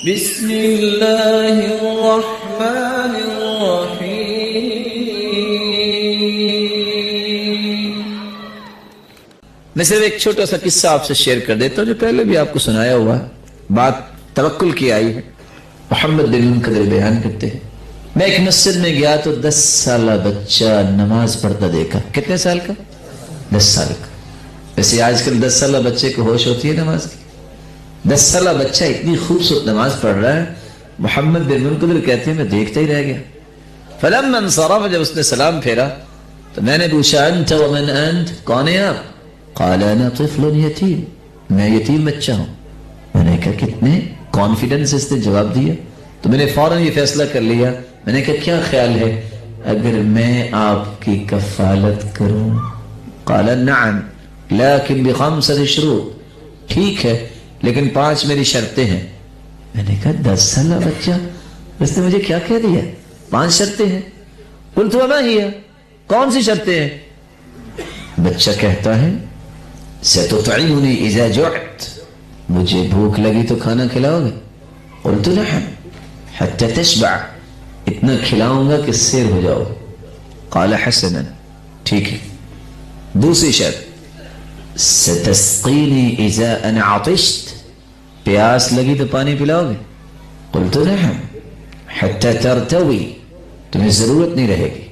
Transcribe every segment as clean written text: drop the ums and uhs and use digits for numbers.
بسم اللہ الرحمن الرحیم۔ میں صرف ایک چھوٹا سا قصہ آپ سے شیئر کر دیتا ہوں جو پہلے بھی آپ کو سنایا ہوا ہے، بات توکل کی آئی ہے۔ محمد بن منقدر بیان کرتے ہیں، میں ایک مسجد میں گیا تو 10 سالہ بچہ نماز پڑھتا دیکھا۔ کتنے سال کا؟ 10 سال کا۔ ویسے آج کل 10 سالہ بچے کو ہوش ہوتی ہے نماز کی؟ 10 سالہ بچہ اتنی خوبصورت نماز پڑھ رہا ہے۔ محمد بن منقدر کہتے ہیں میں دیکھتا ہی رہ گیا۔ فلما انصرف، جب اس نے سلام پھیرا تو میں نے پوچھا انت ومن انت، کون ہے آپ؟ قال انا طفل یتیم، میں یتیم بچہ ہوں۔ میں نے کہا کتنے کانفیڈنس اس نے جواب دیا، تو میں نے فوراً یہ فیصلہ کر لیا۔ میں نے کہا کیا خیال ہے اگر میں آپ کی کفالت کروں؟ قال نعم لیکن بخمسة شروط، ٹھیک ہے لیکن 5 میری شرطیں ہیں۔ میں نے کہا 10 سالہ بچہ، اس نے مجھے کیا کہہ دیا؟ 5 شرطیں ہیں۔ قلت وما ہی، کون سی شرطیں ہیں؟ بچہ کہتا ہے ستطعمنی اذا جعت، مجھے بھوک لگی تو کھانا کھلاؤ گے؟ قلت نعم حتی تشبع، اتنا کھلاؤں گا کہ سیر ہو جاؤ۔ قال حسنا، ٹھیک ہے۔ دوسری شرط ستسقینی اذا انا عطشت، پیاس لگی تو پانی پلاؤ گے؟ قلت نعم حتی ترتوی، تمہیں ضرورت نہیں رہے گی۔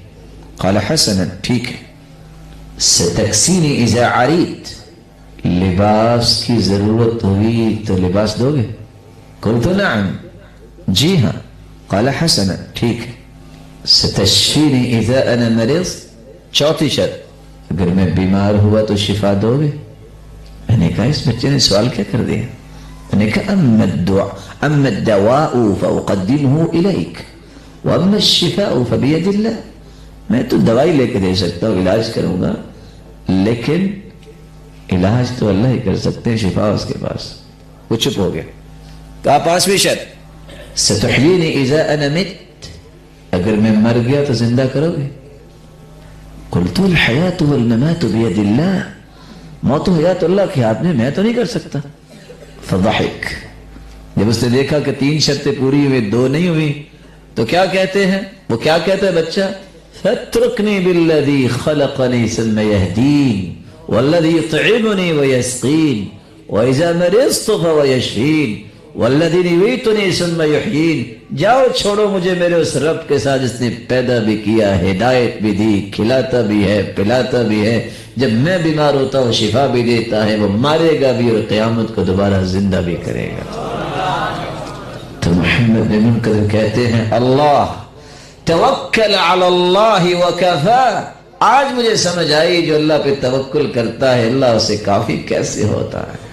قال حسنا، ٹھیک ہے۔ ستکسینی اذا عریت، لباس کی ضرورت ہوئی تو لباس دو گے؟ قلت نعم، جی ہاں۔ قال حسنا، ٹھیک ہے۔ ستشفینی اذا انا مرض، چوتھی شرط اگر میں بیمار ہوا تو شفا دو گے؟ میں نے کہا اس بچے نے سوال کیا کر دیا؟ میں نے کہا اما الدواء فاقدمه الیک واما الشفاء فبید اللہ، میں تو دوائی لے کے دے سکتا ہوں، علاج کروں گا، لیکن علاج تو اللہ ہی کر سکتے ہیں، شفا اس کے پاس۔ وہ چپ ہو گیا۔ کہا 5ویں شرط ستحیینی اذا انا مت، اگر میں مر گیا تو زندہ کرو گے؟ قلت الحیات والممات بید اللہ، موت و حیات اللہ کے ہاتھ میں، میں تو نہیں کر سکتا۔ فضحک، جب اس نے دیکھا کہ 3 شرطیں پوری ہوئی 2 نہیں ہوئی تو کیا کہتے ہیں؟ وہ کیا کہتا ہے بچہ؟ فاترکنی بالذی خلقنی ثم یہدین والذی یطعمنی ویسقین واذا مرضت فهو یشفین والذی یمیتنی ثم یحیین، جاؤ چھوڑو مجھے میرے اس رب کے ساتھ جس نے پیدا بھی کیا، ہدایت بھی دی، کھلاتا بھی ہے، پلاتا بھی ہے، جب میں بیمار ہوتا ہوں شفا بھی دیتا ہے، وہ مارے گا بھی اور قیامت کو دوبارہ زندہ بھی کرے گا۔ تو محمد بن منقدر کہتے ہیں اللہ توکل علی اللہ وکفا، آج مجھے سمجھ آئی جو اللہ پہ توکل کرتا ہے اللہ اسے کافی کیسے ہوتا ہے۔